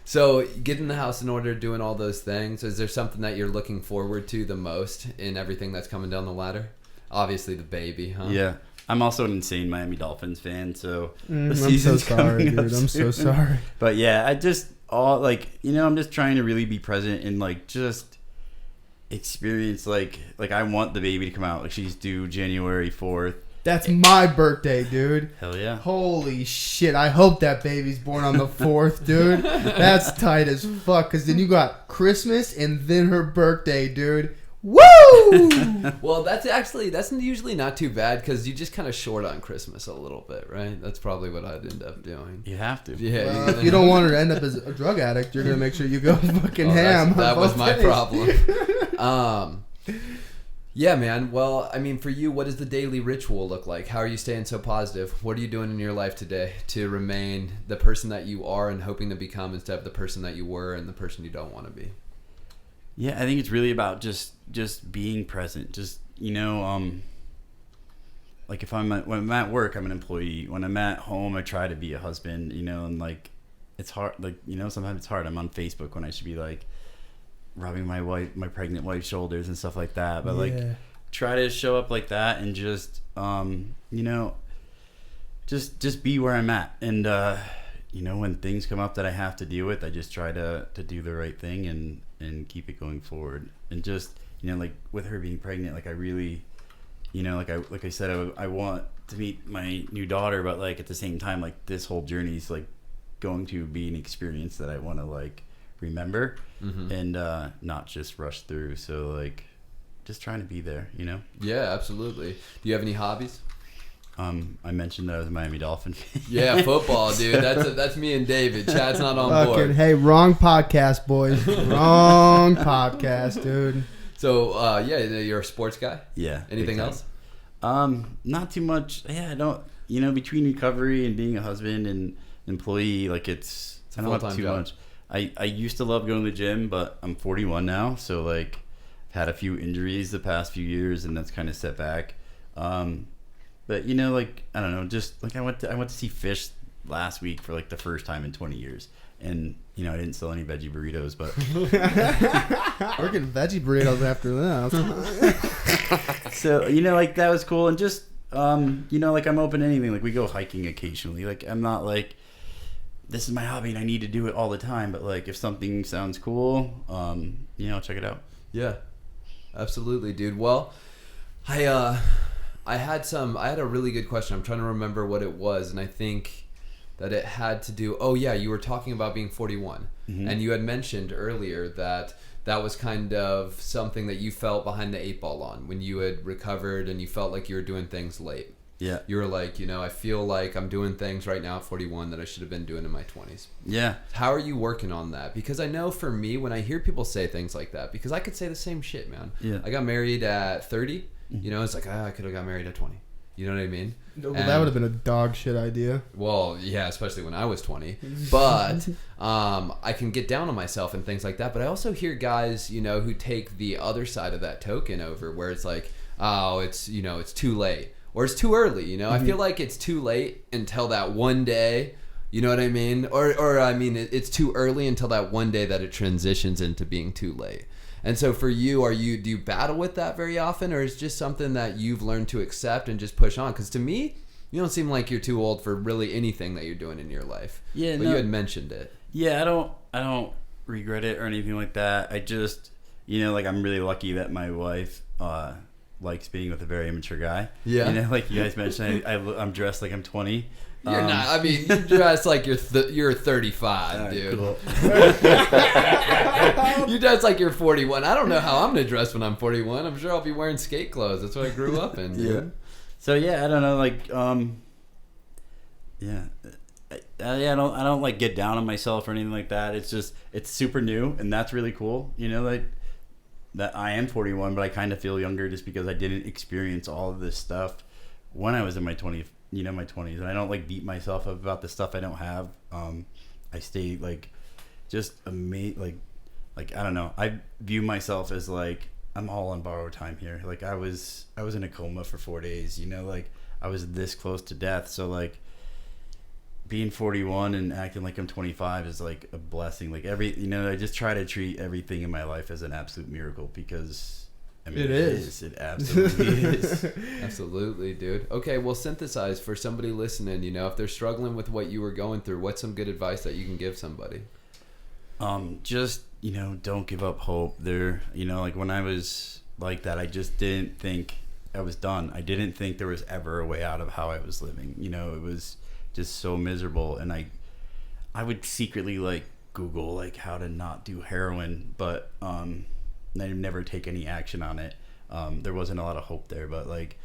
So getting the house in order, doing all those things, is there something that you're looking forward to the most in everything that's coming down the ladder? Obviously the baby, huh? Yeah. I'm also an insane Miami Dolphins fan, so the I'm so season's sorry, coming up dude. I'm so soon. sorry. But yeah, I'm just trying to really be present and like just experience like I want the baby to come out. Like she's due January 4th. That's my birthday, dude. Hell yeah. Holy shit. I hope that baby's born on the 4th, dude. That's tight as fuck, because then you got Christmas and then her birthday, dude. Woo! Well, that's usually not too bad, because you just kind of short on Christmas a little bit, right? That's probably what I'd end up doing. You have to. Yeah. Well, if you don't want her to end up as a drug addict, you're going to make sure you go fucking ham. That on was both my days. problem. Yeah, man. Well, I mean, for you, what does the daily ritual look like? How are you staying so positive? What are you doing in your life today to remain the person that you are and hoping to become, instead of the person that you were and the person you don't want to be? Yeah, I think it's really about just being present. Just like when I'm at work, I'm an employee. When I'm at home, I try to be a husband. And like it's hard. Like sometimes it's hard. I'm on Facebook when I should be like rubbing my pregnant wife's shoulders and stuff like that. But like try to show up like that and just just be where I'm at. And when things come up that I have to deal with, I just try to do the right thing and keep it going forward. And just like with her being pregnant, like I really like I said, I want to meet my new daughter, but like at the same time, like this whole journey is like going to be an experience that I want to like remember and not just rush through. So like just trying to be there, Yeah, absolutely. Do you have any hobbies? I mentioned that I was a Miami Dolphin fan. Yeah, football, dude. That's me and David. Chad's not on Fucking, board. hey, wrong podcast, boys. Wrong podcast, dude. So, you're a sports guy? Yeah. Anything big else? time. Not too much. Yeah, I don't. Between recovery and being a husband and employee, like it's a I don't have full-time too job. much. I used to love going to the gym, but I'm 41 now, so like I've had a few injuries the past few years, and that's kind of set back. But like I don't know, just like I went to see Fish last week for like the first time in 20 years, and I didn't sell any veggie burritos, but We're getting veggie burritos after this. so like that was cool. And just like I'm open to anything. Like we go hiking occasionally. Like I'm not like this is my hobby and I need to do it all the time, but like if something sounds cool, check it out. Yeah, absolutely, dude. Well, I had a really good question. I'm trying to remember what it was, and I think that it had to do. Oh yeah, you were talking about being 41, and you had mentioned earlier that was kind of something that you felt behind the 8 ball on when you had recovered and you felt like you were doing things late. Yeah. You were like, I feel like I'm doing things right now at 41 that I should have been doing in my 20s. Yeah. How are you working on that? Because I know for me, when I hear people say things like that, because I could say the same shit, man. Yeah. I got married at 30. It's like, I could have got married at 20. You know what I mean? Well, that would have been a dog shit idea. Well, yeah, especially when I was 20. But I can get down on myself and things like that. But I also hear guys, who take the other side of that token over, where it's like, oh, it's too late or it's too early. I feel like it's too late until that one day. You know what I mean? Or I mean, it's too early until that one day that it transitions into being too late. And so for you, do you battle with that very often, or is it just something that you've learned to accept and just push on? Because to me, you don't seem like you're too old for really anything that you're doing in your life. Yeah, but no, you had mentioned it. Yeah, I don't regret it or anything like that. I just, I'm really lucky that my wife likes being with a very immature guy. Yeah. Like you guys mentioned, I'm dressed like I'm 20. You're not. I mean, you dress like you're 35, dude. Cool. You dress like you're 41. I don't know how I'm gonna dress when I'm 41. I'm sure I'll be wearing skate clothes. That's what I grew up in. Yeah. Dude. So yeah, I don't know. I don't like get down on myself or anything like that. It's just it's super new, and that's really cool. Like that I am 41, but I kind of feel younger just because I didn't experience all of this stuff when I was in my 20s. My 20s, and I don't like beat myself up about the stuff I don't have. I stay like just amazed. Like I don't know. I view myself as like I'm all on borrowed time here. Like I was in a coma for 4 days. Like I was this close to death. So like being 41 and acting like I'm 25 is like a blessing. Like I just try to treat everything in my life as an absolute miracle because. I mean, it is. It absolutely is. Absolutely, dude. Okay, well, synthesize for somebody listening. If they're struggling with what you were going through, what's some good advice that you can give somebody? Just don't give up hope. Like when I was like that, I just didn't think I was done. I didn't think there was ever a way out of how I was living. It was just so miserable, and I would secretly like Google like how to not do heroin, but I never take any action on it. There wasn't a lot of hope there, but like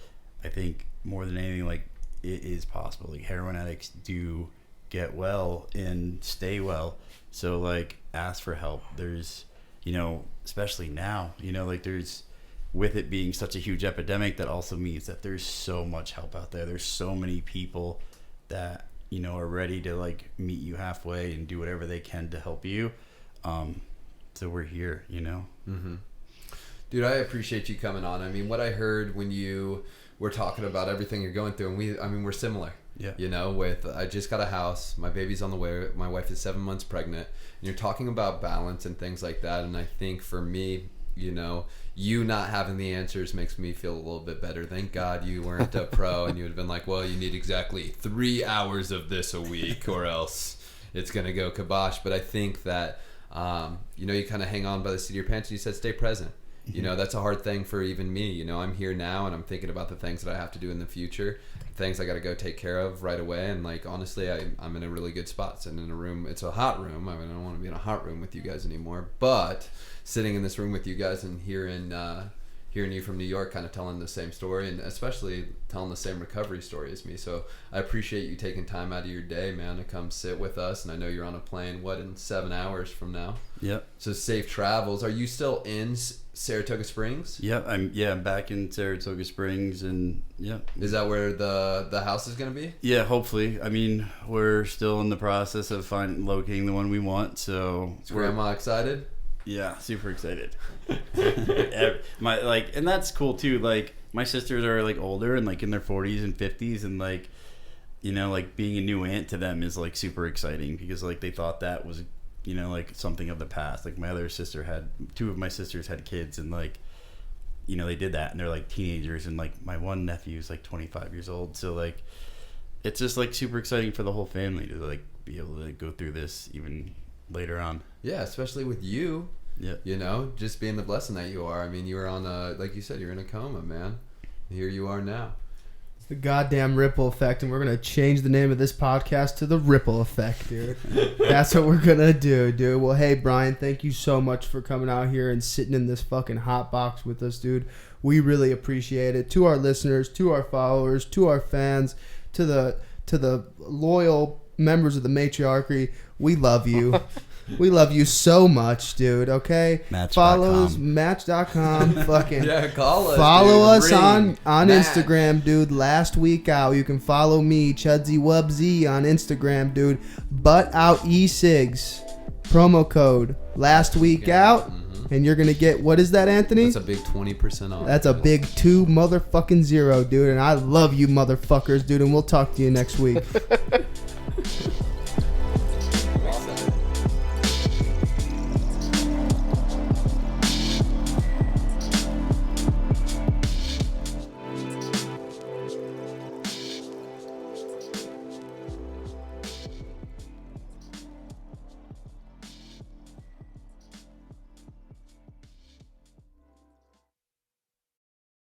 I think more than anything, like it is possible. Like heroin addicts do get well and stay well. So like ask for help. There's, especially now, like there's, with it being such a huge epidemic, that also means that there's so much help out there. There's so many people that, are ready to like meet you halfway and do whatever they can to help you. So we're here, Mm-hmm. Dude, I appreciate you coming on. I mean, what I heard when you were talking about everything you're going through, and we're similar. Yeah. With I just got a house, my baby's on the way, my wife is 7 months pregnant, and you're talking about balance and things like that. And I think for me, you not having the answers makes me feel a little bit better. Thank God you weren't a pro and you would have been like, well, you need exactly 3 hours of this a week or else it's going to go kibosh. But I think that, you kind of hang on by the seat of your pants, and you said stay present. That's a hard thing for even me. I'm here now and I'm thinking about the things that I have to do in the future, things I got to go take care of right away. And like, honestly, I'm in a really good spot sitting in a room. It's a hot room. I mean, I don't want to be in a hot room with you guys anymore, but sitting in this room with you guys and hearing you from New York kind of telling the same story, and especially telling the same recovery story as me. So I appreciate you taking time out of your day, man, to come sit with us. And I know you're on a plane, in 7 hours from now? Yep. So safe travels. Are you still in Saratoga Springs? Yep. I'm back in Saratoga Springs, and yeah. Is that where the house is going to be? Yeah, hopefully. I mean, we're still in the process of locating the one we want, so. Is Grandma excited? Yeah, super excited. And that's cool too. Like my sisters are like older and like in their 40s and 50s, and like, like being a new aunt to them is like super exciting because like they thought that was, like something of the past. Like my other sister two of my sisters had kids, and like, they did that and they're like teenagers, and like my one nephew is like 25 years old. So like, it's just like super exciting for the whole family to like be able to go through this even later on. Yeah, especially with you. Yeah. Just being the blessing that you are. I mean, you were on like you said, you're in a coma, man. Here you are now. It's the goddamn ripple effect, and we're gonna change the name of this podcast to the Ripple Effect, dude. That's what we're gonna do, dude. Well, hey, Bryne, thank you so much for coming out here and sitting in this fucking hot box with us, dude. We really appreciate it. To our listeners, to our followers, to our fans, to the loyal members of the matriarchy, we love you. We love you so much, dude. Okay, Match.com. follow us, Match.com. Fucking Yeah, call us. follow dude. us Ring. on Match. Instagram, dude. Last week out, you can follow me, Chudsy Wubsy, on Instagram, dude. Butt out e-cigs promo code last week out, and you're gonna get, what is that, Anthony? That's a big 20% off. That's a big 2 motherfucking 0, dude. And I love you, motherfuckers, dude. And we'll talk to you next week.